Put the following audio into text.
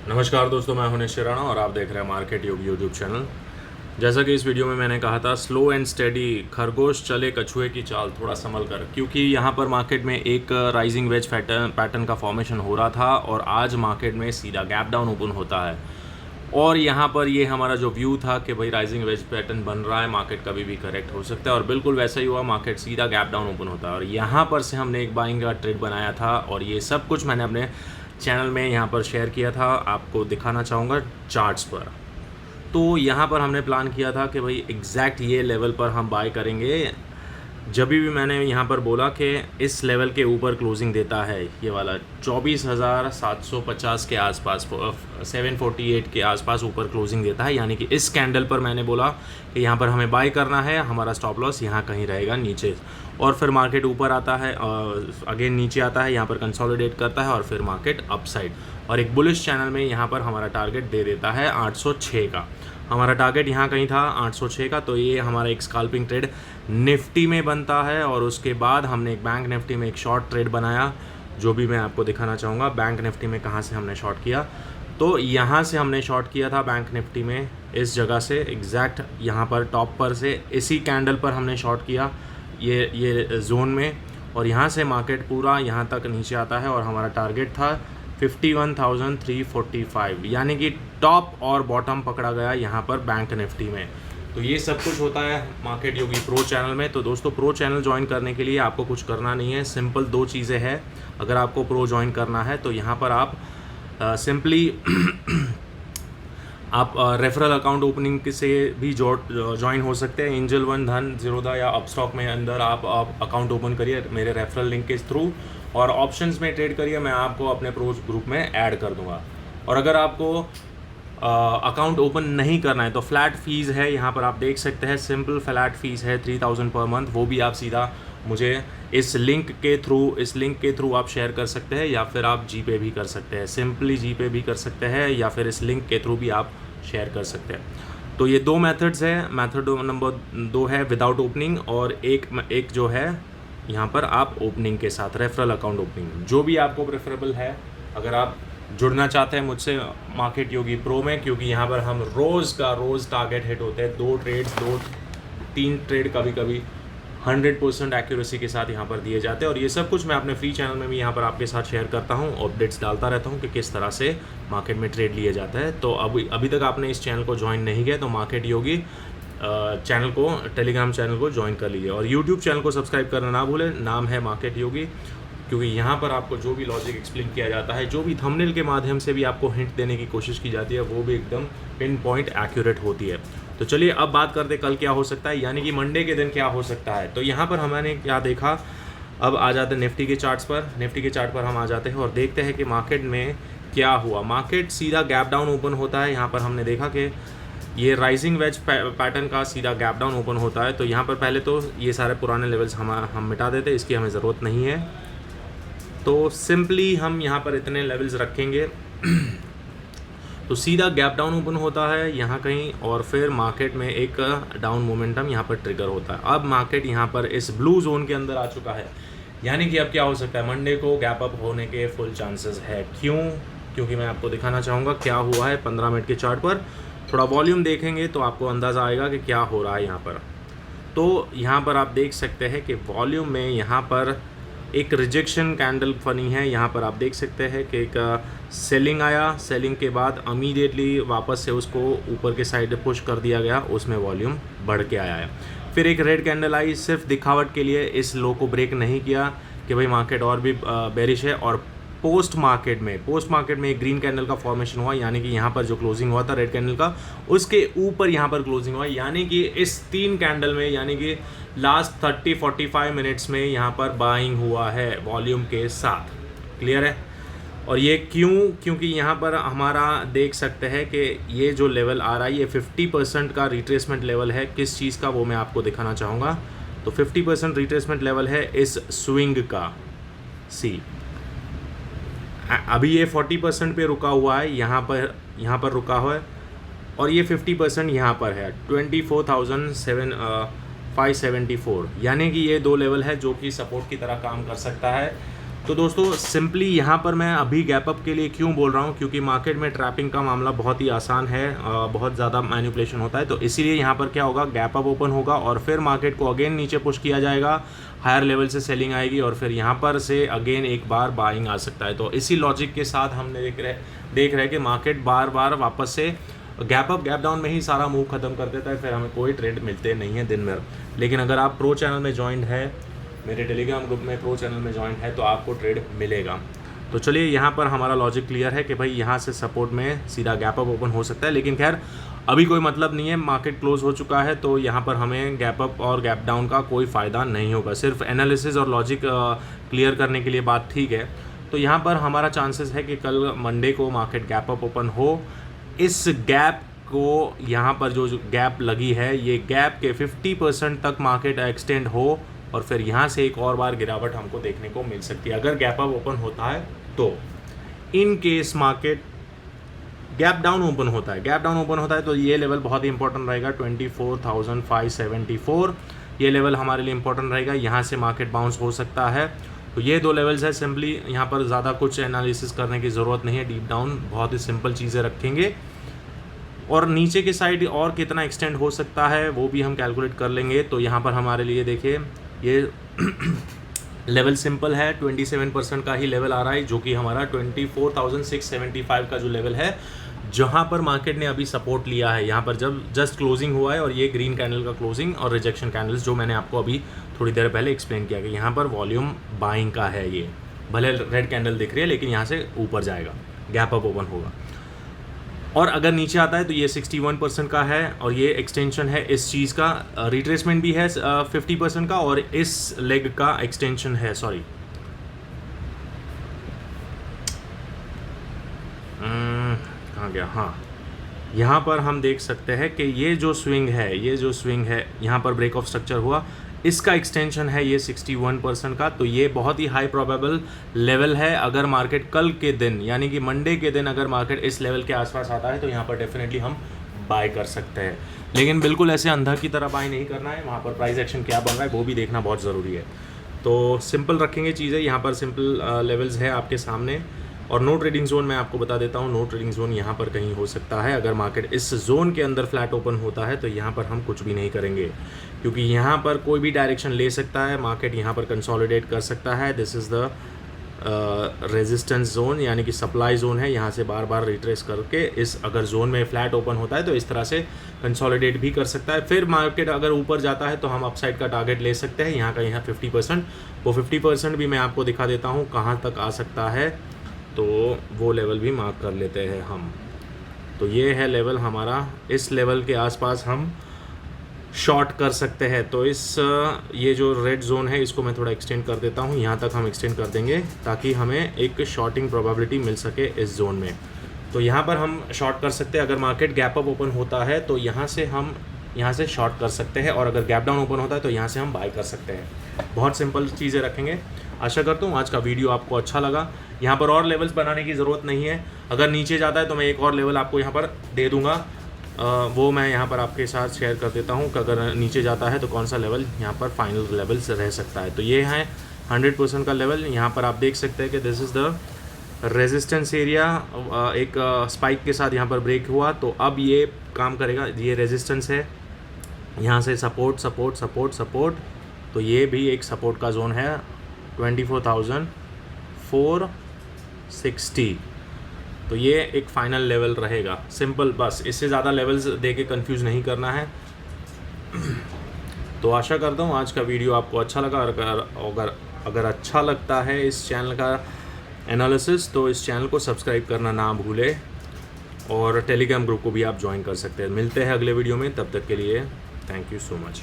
नमस्कार दोस्तों, मैं हूं निश्चय राणा और आप देख रहे हैं मार्केट योग यूट्यूब चैनल। जैसा कि इस वीडियो में मैंने कहा था, स्लो एंड स्टेडी, खरगोश चले कछुए की चाल, थोड़ा संभल कर, क्योंकि यहाँ पर मार्केट में एक राइजिंग वेज पैटर्न का फॉर्मेशन हो रहा था और आज मार्केट में सीधा गैप डाउन ओपन होता है। और यहाँ पर ये हमारा जो व्यू था कि भाई राइजिंग वेज पैटर्न बन रहा है, मार्केट कभी भी करेक्ट हो सकता है, और बिल्कुल वैसा ही हुआ। मार्केट सीधा गैप डाउन ओपन होता है और यहाँ पर से हमने एक बाइंग का ट्रेड बनाया था और ये सब कुछ मैंने अपने चैनल में यहाँ पर शेयर किया था, आपको दिखाना चाहूँगा चार्ट्स पर। तो यहाँ पर हमने प्लान किया था कि भाई एग्जैक्ट ये लेवल पर हम बाय करेंगे। जब भी मैंने यहाँ पर बोला कि इस लेवल के ऊपर क्लोजिंग देता है, ये वाला 24,750 के आसपास, 748 के आसपास ऊपर क्लोजिंग देता है, यानी कि इस कैंडल पर मैंने बोला कि यहाँ पर हमें बाय करना है, हमारा स्टॉप लॉस यहाँ कहीं रहेगा नीचे। और फिर मार्केट ऊपर आता है, अगेन नीचे आता है, यहाँ पर कंसोलिडेट करता है और फिर मार्केट अपसाइड। और एक बुलिश चैनल में यहाँ पर हमारा टारगेट दे देता है 806 का। हमारा टारगेट यहाँ कहीं था 806 का। तो ये हमारा एक स्कैल्पिंग ट्रेड निफ्टी में बनता है और उसके बाद हमने एक बैंक निफ्टी में एक शॉर्ट ट्रेड बनाया, जो भी मैं आपको दिखाना चाहूँगा। बैंक निफ्टी में कहाँ से हमने शॉर्ट किया, तो यहाँ से हमने शॉर्ट किया था बैंक निफ्टी में, इस जगह से एग्जैक्ट यहाँ पर टॉप पर से इसी कैंडल पर हमने शॉर्ट किया, ये जोन में। और यहाँ से मार्केट पूरा यहाँ तक नीचे आता है और हमारा टारगेट था 51,345, यानी कि टॉप और बॉटम पकड़ा गया यहाँ पर बैंक निफ्टी में। तो ये सब कुछ होता है मार्केट योगी प्रो चैनल में। तो दोस्तों, प्रो चैनल ज्वाइन करने के लिए आपको कुछ करना नहीं है, सिंपल दो चीज़ें हैं। अगर आपको प्रो ज्वाइन करना है तो यहाँ पर आप सिंपली आप रेफरल अकाउंट ओपनिंग से भी ज्वाइन हो सकते हैं। एंजल वन, धन, जीरोधा या अपस्टॉक में अंदर आप अकाउंट ओपन करिए मेरे रेफरल लिंक के थ्रू और ऑप्शंस में ट्रेड करिए, मैं आपको अपने प्रो ग्रुप में ऐड कर दूंगा। और अगर आपको अकाउंट ओपन नहीं करना है तो फ्लैट फीस है, यहाँ पर आप देख सकते हैं, सिंपल फ्लैट फीस है 3000 पर मंथ। वो भी आप सीधा मुझे इस लिंक के थ्रू आप शेयर कर सकते हैं, या फिर आप जीपे भी कर सकते हैं, सिंपली जीपे भी कर सकते हैं, या फिर इस लिंक के थ्रू भी आप शेयर कर सकते हैं। तो ये दो मेथड्स है। मेथड नंबर 2 है विदाउट ओपनिंग, और एक जो है यहाँ पर आप ओपनिंग के साथ, रेफरल अकाउंट ओपनिंग, जो भी आपको प्रेफरेबल है। अगर आप जुड़ना चाहते हैं मुझसे मार्केट योगी प्रो में, क्योंकि यहाँ पर हम रोज़ टारगेट हिट होते हैं, 2-3 ट्रेड कभी कभी 100% एक्यूरेसी के साथ यहाँ पर दिए जाते हैं। और ये सब कुछ मैं अपने फ्री चैनल में भी यहाँ पर आपके साथ शेयर करता हूँ, अपडेट्स डालता रहता हूँ कि किस तरह से मार्केट में ट्रेड लिए जाता है। तो अभी तक आपने इस चैनल को ज्वाइन नहीं किया तो मार्केट योगी चैनल को, टेलीग्राम चैनल को ज्वाइन कर लीजिए, और यूट्यूब चैनल को सब्सक्राइब करना ना भूलें, नाम है मार्केट योगी, क्योंकि यहाँ पर आपको जो भी लॉजिक एक्सप्लेन किया जाता है, जो भी थंबनेल के माध्यम से भी आपको हिंट देने की कोशिश की जाती है, वो भी एकदम पिन पॉइंट एक्यूरेट होती है। तो चलिए अब बात करते कल क्या हो सकता है, यानी कि मंडे के दिन क्या हो सकता है। तो यहाँ पर हमने क्या देखा, अब आ जाते हैं निफ्टी के चार्ट्स पर। निफ्टी के चार्ट पर हम आ जाते हैं और देखते हैं कि मार्केट में क्या हुआ। मार्केट सीधा गैप डाउन ओपन होता है। यहाँ पर हमने देखा कि ये राइजिंग वेज पैटर्न का सीधा गैप डाउन ओपन होता है। तो यहाँ पर पहले तो ये सारे पुराने लेवल्स हम मिटा देते, इसकी हमें ज़रूरत नहीं है। तो सिंपली हम यहाँ पर इतने लेवल्स रखेंगे तो सीधा गैप डाउन ओपन होता है यहाँ कहीं, और फिर मार्केट में एक डाउन मोमेंटम यहाँ पर ट्रिगर होता है। अब मार्केट यहाँ पर इस ब्लू जोन के अंदर आ चुका है, यानी कि अब क्या हो सकता है, मंडे को गैप अप होने के फुल चांसेस है। क्यों? क्योंकि मैं आपको दिखाना चाहूँगा क्या हुआ है 15 मिनट के चार्ट पर। थोड़ा वॉल्यूम देखेंगे तो आपको अंदाज़ा आएगा कि क्या हो रहा है यहाँ पर। तो यहाँ पर आप देख सकते हैं कि वॉल्यूम में यहाँ पर एक रिजेक्शन कैंडल बनी है। यहाँ पर आप देख सकते हैं कि एक सेलिंग आया, सेलिंग के बाद इमीडिएटली वापस से उसको ऊपर के साइड पुश कर दिया गया, उसमें वॉल्यूम बढ़ के आया है। फिर एक रेड कैंडल आई, सिर्फ दिखावट के लिए, इस लो को ब्रेक नहीं किया कि भाई मार्केट और भी बेरिश है। और पोस्ट मार्केट में एक ग्रीन कैंडल का फॉर्मेशन हुआ, यानी कि यहाँ पर जो क्लोजिंग हुआ था रेड कैंडल का, उसके ऊपर यहाँ पर क्लोजिंग हुआ, यानी कि इस 3 कैंडल में, यानी कि लास्ट 30-45 मिनट्स में यहाँ पर बाइंग हुआ है वॉल्यूम के साथ। क्लियर है? और ये क्यों? क्योंकि यहाँ पर हमारा देख सकते हैं कि ये जो लेवल आ रहा है, ये 50% का रिट्रेसमेंट लेवल है। किस चीज़ का, वो मैं आपको दिखाना चाहूँगा। तो 50% रिट्रेसमेंट लेवल है इस स्विंग का। सी अभी ये 40% पे रुका हुआ है, यहाँ पर रुका हुआ है, और ये 50% यहाँ पर है 24,574, यानी कि ये 2 लेवल है जो कि सपोर्ट की तरह काम कर सकता है। तो दोस्तों सिंपली यहाँ पर मैं अभी गैप अप के लिए क्यों बोल रहा हूँ, क्योंकि मार्केट में ट्रैपिंग का मामला बहुत ही आसान है, बहुत ज़्यादा मैनिपुलेशन होता है। तो इसीलिए यहाँ पर क्या होगा, गैप अप ओपन होगा और फिर मार्केट को अगेन नीचे पुश किया जाएगा, हायर लेवल से सेलिंग आएगी और फिर यहाँ पर से अगेन एक बार बाइंग आ सकता है। तो इसी लॉजिक के साथ हमने देख रहे हैं कि मार्केट बार बार वापस से गैप अप गैप डाउन में ही सारा मूव खत्म कर देता है, फिर हमें कोई ट्रेड मिलते नहीं है दिन भर। लेकिन अगर आप प्रो चैनल में ज्वाइन है, मेरे टेलीग्राम ग्रुप में प्रो चैनल में ज्वाइन है, तो आपको ट्रेड मिलेगा। तो चलिए यहाँ पर हमारा लॉजिक क्लियर है कि भाई यहाँ से सपोर्ट में सीधा गैप अप ओपन हो सकता है, लेकिन खैर अभी कोई मतलब नहीं है, मार्केट क्लोज हो चुका है, तो यहाँ पर हमें गैप अप और गैप डाउन का कोई फ़ायदा नहीं होगा। सिर्फ एनालिसिस और लॉजिक क्लियर करने के लिए बात ठीक है। तो यहाँ पर हमारा चांसेस है कि कल मंडे को मार्केट गैप अप ओपन हो। इस गैप को यहाँ पर जो गैप लगी है, ये गैप के 50% तक मार्केट एक्सटेंड हो और फिर यहाँ से एक और बार गिरावट हमको देखने को मिल सकती है अगर गैप अप ओपन होता है। तो in case market gap down open होता है, तो ये लेवल बहुत ही इंपॉर्टेंट रहेगा, 24,574। ये लेवल हमारे लिए इंपॉर्टेंट रहेगा, यहाँ से मार्केट बाउंस हो सकता है। तो ये दो लेवल्स है, सिंपली यहाँ पर ज़्यादा कुछ एनालिसिस करने की ज़रूरत नहीं है, डीप डाउन बहुत ही सिंपल चीज़ें रखेंगे। और नीचे की साइड और कितना एक्सटेंड हो सकता है वो भी हम कैलकुलेट कर लेंगे। तो यहाँ पर हमारे लिए देखिए ये लेवल सिंपल है, 27% का ही लेवल आ रहा है, जो कि हमारा 24,675 का जो लेवल है, जहाँ पर मार्केट ने अभी सपोर्ट लिया है। यहाँ पर जब जस्ट क्लोजिंग हुआ है और ये ग्रीन कैंडल का क्लोजिंग और रिजेक्शन कैंडल्स जो मैंने आपको अभी थोड़ी देर पहले एक्सप्लेन किया कि यहाँ पर वॉल्यूम बाइंग का है। ये भले रेड कैंडल दिख रही है लेकिन यहाँ से ऊपर जाएगा, गैप अप ओपन होगा। और अगर नीचे आता है तो ये 61% का है और ये एक्सटेंशन है इस चीज़ का, रिट्रेसमेंट भी है 50% का और इस लेग का एक्सटेंशन है, सॉरी कहाँ गया, हाँ यहाँ पर हम देख सकते हैं कि ये जो स्विंग है यहाँ पर ब्रेक ऑफ स्ट्रक्चर हुआ, इसका एक्सटेंशन है ये 61% का। तो ये बहुत ही हाई प्रोबेबल लेवल है। अगर मार्केट कल के दिन यानी कि मंडे के दिन अगर मार्केट इस लेवल के आसपास आता है तो यहाँ पर डेफिनेटली हम बाय कर सकते हैं, लेकिन बिल्कुल ऐसे अंधा की तरह बाय नहीं करना है। वहाँ पर प्राइस एक्शन क्या बन रहा है वो भी देखना बहुत ज़रूरी है। तो सिंपल रखेंगे चीज़ें, यहाँ पर सिंपल लेवल्स है आपके सामने। और नो ट्रेडिंग जोन मैं आपको बता देता हूँ, नो ट्रेडिंग जोन यहाँ पर कहीं हो सकता है। अगर मार्केट इस जोन के अंदर फ्लैट ओपन होता है तो यहाँ पर हम कुछ भी नहीं करेंगे, क्योंकि यहाँ पर कोई भी डायरेक्शन ले सकता है, मार्केट यहाँ पर कंसोलिडेट कर सकता है। This is the resistance zone यानी कि सप्लाई जोन है, यहाँ से बार बार रिट्रेस करके इस अगर जोन में फ्लैट ओपन होता है तो इस तरह से कंसोलिडेट भी कर सकता है। फिर मार्केट अगर ऊपर जाता है तो हम अपसाइड का टारगेट ले सकते हैं, यहाँ का यहाँ 50%, वो 50% भी मैं आपको दिखा देता हूँ कहाँ तक आ सकता है, तो वो लेवल भी मार्क कर लेते हैं हम। तो ये है लेवल हमारा, इस लेवल के आसपास हम शॉर्ट कर सकते हैं। तो इस ये जो रेड जोन है इसको मैं थोड़ा एक्सटेंड कर देता हूँ, यहाँ तक हम एक्सटेंड कर देंगे ताकि हमें एक शॉर्टिंग प्रोबेबिलिटी मिल सके इस जोन में। तो यहाँ पर हम शॉर्ट कर सकते हैं। अगर मार्केट गैप अप ओपन होता है तो यहाँ से हम यहाँ से शॉर्ट कर सकते हैं, और अगर गैप डाउन ओपन होता है तो यहाँ से हम बाय कर सकते हैं। बहुत सिंपल चीज़ें रखेंगे। आशा करता हूँ आज का वीडियो आपको अच्छा लगा। यहाँ पर और लेवल्स बनाने की ज़रूरत नहीं है, अगर नीचे जाता है तो मैं एक और लेवल आपको यहाँ पर दे दूँगा, वो मैं यहाँ पर आपके साथ शेयर कर देता हूँ कि अगर नीचे जाता है तो कौन सा लेवल यहाँ पर फाइनल लेवल रह सकता है। तो ये है 100% का लेवल। यहाँ पर आप देख सकते हैं कि this is the resistance area, एक स्पाइक के साथ यहाँ पर ब्रेक हुआ तो अब ये काम करेगा। ये रेजिस्टेंस है, यहाँ से सपोर्ट सपोर्ट सपोर्ट सपोर्ट, तो ये भी एक सपोर्ट का जोन है 24,460। तो ये एक फाइनल लेवल रहेगा, सिंपल, बस इससे ज़्यादा लेवल्स दे के कन्फ्यूज़ नहीं करना है। तो आशा करता हूँ आज का वीडियो आपको अच्छा लगा। अगर अच्छा लगता है इस चैनल का एनालिसिस तो इस चैनल को सब्सक्राइब करना ना भूले, और टेलीग्राम ग्रुप को भी आप ज्वाइन कर सकते हैं। मिलते हैं अगले वीडियो में, तब तक के लिए थैंक यू सो मच।